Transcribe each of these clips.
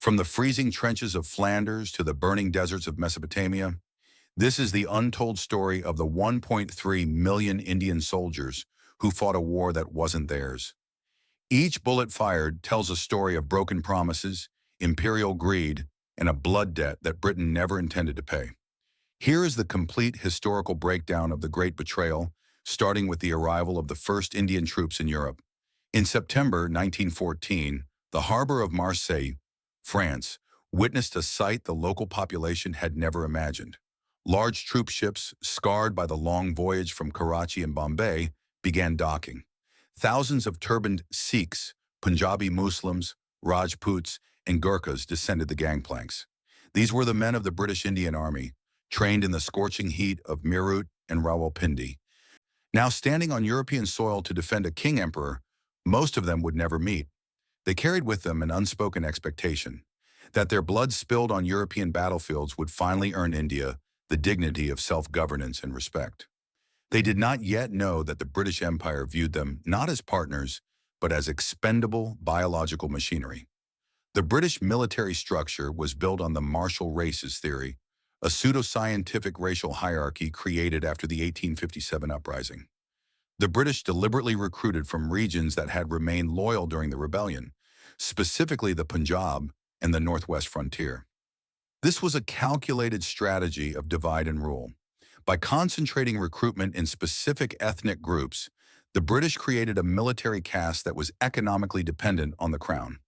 From the freezing trenches of Flanders to the burning deserts of Mesopotamia, this is the untold story of the 1.3 million Indian soldiers who fought a war that wasn't theirs. Each bullet fired tells a story of broken promises, imperial greed, and a blood debt that Britain never intended to pay. Here is the complete historical breakdown of the Great Betrayal, starting with the arrival of the first Indian troops in Europe. In September 1914, the harbor of Marseille, France, witnessed a sight the local population had never imagined. Large troop ships, scarred by the long voyage from Karachi and Bombay, began docking. Thousands of turbaned Sikhs, Punjabi Muslims, Rajputs, and Gurkhas descended the gangplanks. These were the men of the British Indian Army, trained in the scorching heat of Meerut and Rawalpindi. Now standing on European soil to defend a king-emperor, most of them would never meet. They carried with them an unspoken expectation that their blood spilled on European battlefields would finally earn India the dignity of self-governance and respect. They did not yet know that the British Empire viewed them not as partners, but as expendable biological machinery. The British military structure was built on the martial races theory, a pseudoscientific racial hierarchy created after the 1857 uprising. The British deliberately recruited from regions that had remained loyal during the rebellion, specifically the Punjab and the northwest frontier. This was a calculated strategy of divide and rule. By concentrating recruitment in specific ethnic groups, the British created a military caste that was economically dependent on the crown.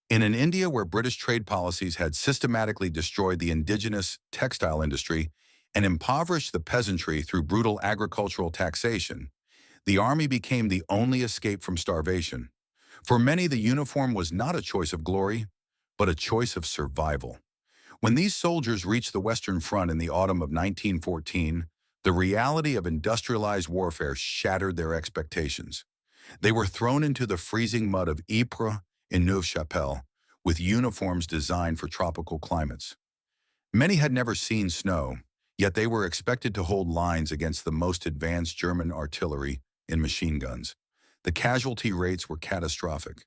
In an India where British trade policies had systematically destroyed the indigenous textile industry and impoverished the peasantry through brutal agricultural taxation, the army became the only escape from starvation. For many, the uniform was not a choice of glory, but a choice of survival. When these soldiers reached the Western Front in the autumn of 1914, the reality of industrialized warfare shattered their expectations. They were thrown into the freezing mud of Ypres in Neuve-Chapelle, with uniforms designed for tropical climates. Many had never seen snow, yet they were expected to hold lines against the most advanced German artillery and machine guns. The casualty rates were catastrophic.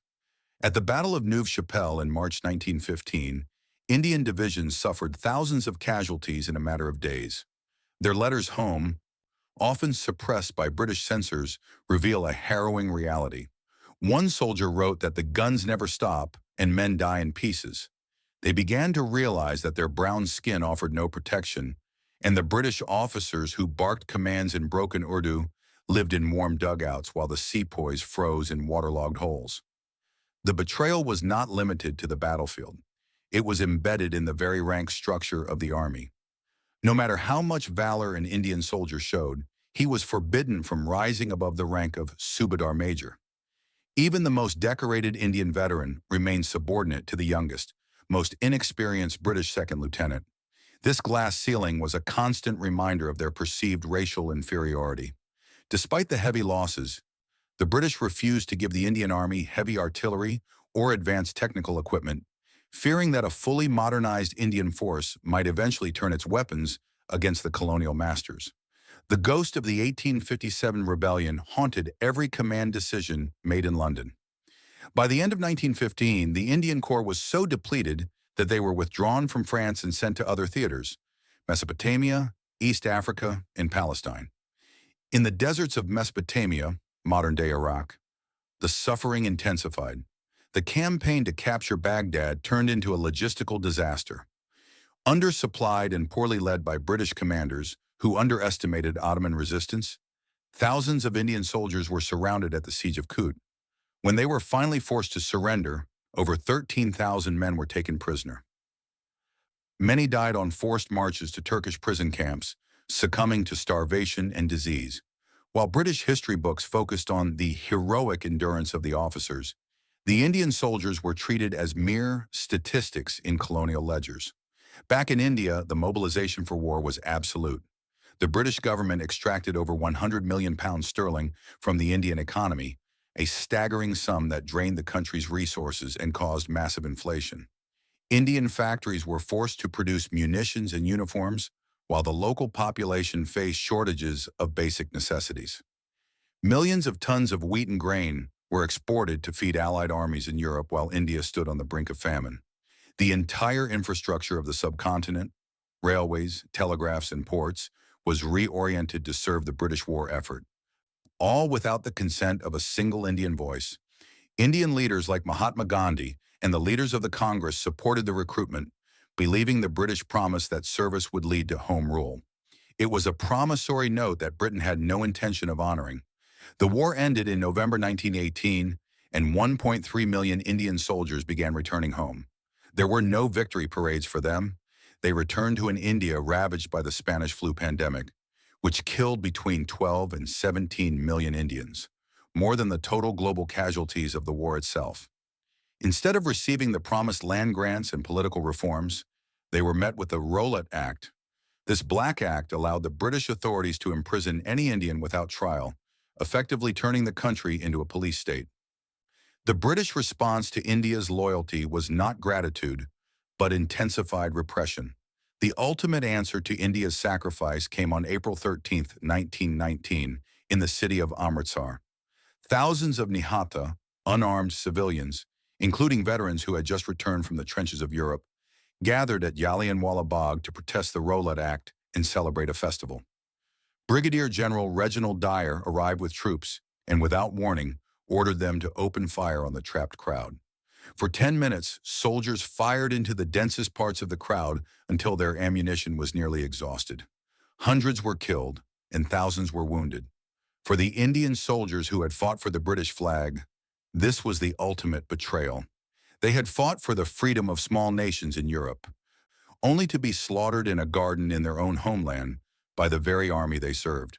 At the Battle of Neuve-Chapelle in March 1915, Indian divisions suffered thousands of casualties in a matter of days. Their letters home, often suppressed by British censors, reveal a harrowing reality. One soldier wrote that the guns never stop and men die in pieces. They began to realize that their brown skin offered no protection, and the British officers who barked commands in broken Urdu lived in warm dugouts while the sepoys froze in waterlogged holes. The betrayal was not limited to the battlefield. It was embedded in the very rank structure of the army. No matter how much valor an Indian soldier showed, he was forbidden from rising above the rank of Subedar Major. Even the most decorated Indian veteran remained subordinate to the youngest, most inexperienced British second lieutenant. This glass ceiling was a constant reminder of their perceived racial inferiority. Despite the heavy losses, the British refused to give the Indian Army heavy artillery or advanced technical equipment, fearing that a fully modernized Indian force might eventually turn its weapons against the colonial masters. The ghost of the 1857 rebellion haunted every command decision made in London. By the end of 1915, the Indian Corps was so depleted that they were withdrawn from France and sent to other theaters: Mesopotamia, East Africa, and Palestine. In the deserts of Mesopotamia, modern-day Iraq, the suffering intensified. The campaign to capture Baghdad turned into a logistical disaster. Undersupplied and poorly led by British commanders who underestimated Ottoman resistance, thousands of Indian soldiers were surrounded at the Siege of Kut. When they were finally forced to surrender, over 13,000 men were taken prisoner. Many died on forced marches to Turkish prison camps, succumbing to starvation and disease. While British history books focused on the heroic endurance of the officers, the Indian soldiers were treated as mere statistics in colonial ledgers. Back in India, the mobilization for war was absolute. The British government extracted over £100 million sterling from the Indian economy, a staggering sum that drained the country's resources and caused massive inflation. Indian factories were forced to produce munitions and uniforms, while the local population faced shortages of basic necessities. Millions of tons of wheat and grain were exported to feed Allied armies in Europe while India stood on the brink of famine. The entire infrastructure of the subcontinent, railways, telegraphs, and ports, was reoriented to serve the British war effort, all without the consent of a single Indian voice. Indian leaders like Mahatma Gandhi and the leaders of the Congress supported the recruitment, believing the British promise that service would lead to home rule. It was a promissory note that Britain had no intention of honoring. The war ended in November 1918, and 1.3 million Indian soldiers began returning home. There were no victory parades for them. They returned to an India ravaged by the Spanish flu pandemic, which killed between 12 and 17 million Indians, more than the total global casualties of the war itself. Instead of receiving the promised land grants and political reforms, they were met with the Rowlatt Act. This Black Act allowed the British authorities to imprison any Indian without trial, effectively turning the country into a police state. The British response to India's loyalty was not gratitude, but intensified repression. The ultimate answer to India's sacrifice came on April 13, 1919, in the city of Amritsar. Thousands of Nihata, unarmed civilians, including veterans who had just returned from the trenches of Europe, gathered at Jallianwala Bagh to protest the Rowlatt Act and celebrate a festival. Brigadier General Reginald Dyer arrived with troops and, without warning, ordered them to open fire on the trapped crowd. For 10 minutes, soldiers fired into the densest parts of the crowd until their ammunition was nearly exhausted. Hundreds were killed and thousands were wounded. For the Indian soldiers who had fought for the British flag, this was the ultimate betrayal. They had fought for the freedom of small nations in Europe, only to be slaughtered in a garden in their own homeland by the very army they served.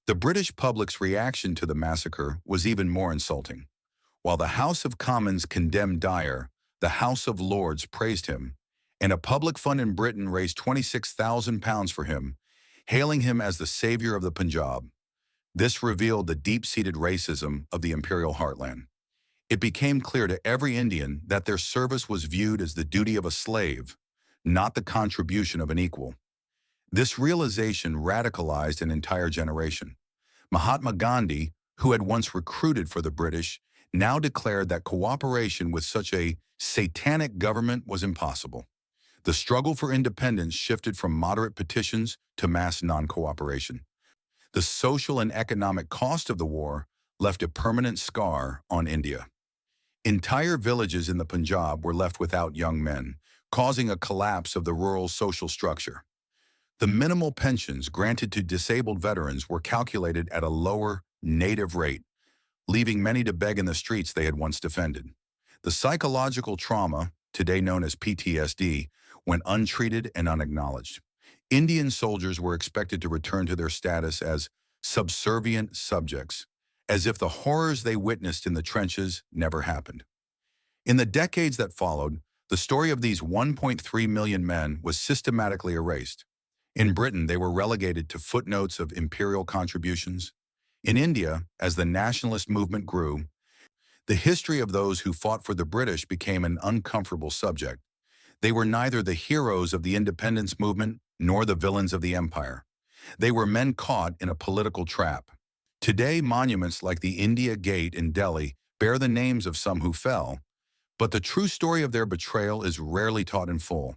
The British public's reaction to the massacre was even more insulting. While the House of Commons condemned Dyer, the House of Lords praised him, and a public fund in Britain raised £26,000 for him, hailing him as the savior of the Punjab. This revealed the deep-seated racism of the imperial heartland. It became clear to every Indian that their service was viewed as the duty of a slave, not the contribution of an equal. This realization radicalized an entire generation. Mahatma Gandhi, who had once recruited for the British, now declared that cooperation with such a satanic government was impossible. The struggle for independence shifted from moderate petitions to mass non-cooperation. The social and economic cost of the war left a permanent scar on India. Entire villages in the Punjab were left without young men, causing a collapse of the rural social structure. The minimal pensions granted to disabled veterans were calculated at a lower native rate, leaving many to beg in the streets they had once defended. The psychological trauma, today known as PTSD, went untreated and unacknowledged. Indian soldiers were expected to return to their status as subservient subjects, as if the horrors they witnessed in the trenches never happened. In the decades that followed, the story of these 1.3 million men was systematically erased. In Britain, they were relegated to footnotes of imperial contributions. In India, as the nationalist movement grew, the history of those who fought for the British became an uncomfortable subject. They were neither the heroes of the independence movement nor the villains of the empire. They were men caught in a political trap. Today, monuments like the India Gate in Delhi bear the names of some who fell, but the true story of their betrayal is rarely taught in full.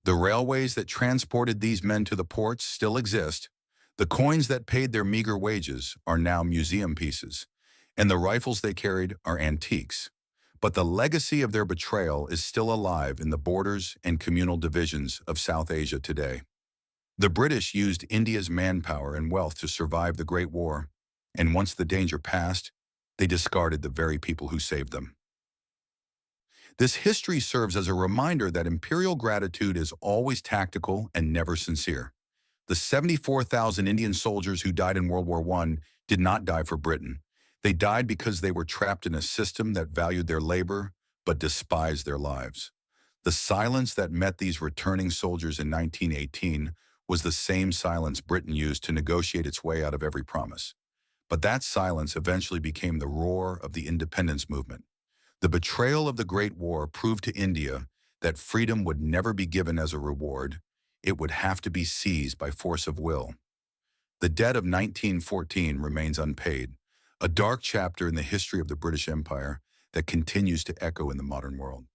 The railways that transported these men to the ports still exist. The coins that paid their meager wages are now museum pieces, and the rifles they carried are antiques. But the legacy of their betrayal is still alive in the borders and communal divisions of South Asia today. The British used India's manpower and wealth to survive the Great War, and once the danger passed, they discarded the very people who saved them. This history serves as a reminder that imperial gratitude is always tactical and never sincere. The 74,000 Indian soldiers who died in World War I did not die for Britain. They died because they were trapped in a system that valued their labor but despised their lives. The silence that met these returning soldiers in 1918 was the same silence Britain used to negotiate its way out of every promise. But that silence eventually became the roar of the independence movement. The betrayal of the Great War proved to India that freedom would never be given as a reward. It would have to be seized by force of will. The debt of 1914 remains unpaid, a dark chapter in the history of the British Empire that continues to echo in the modern world.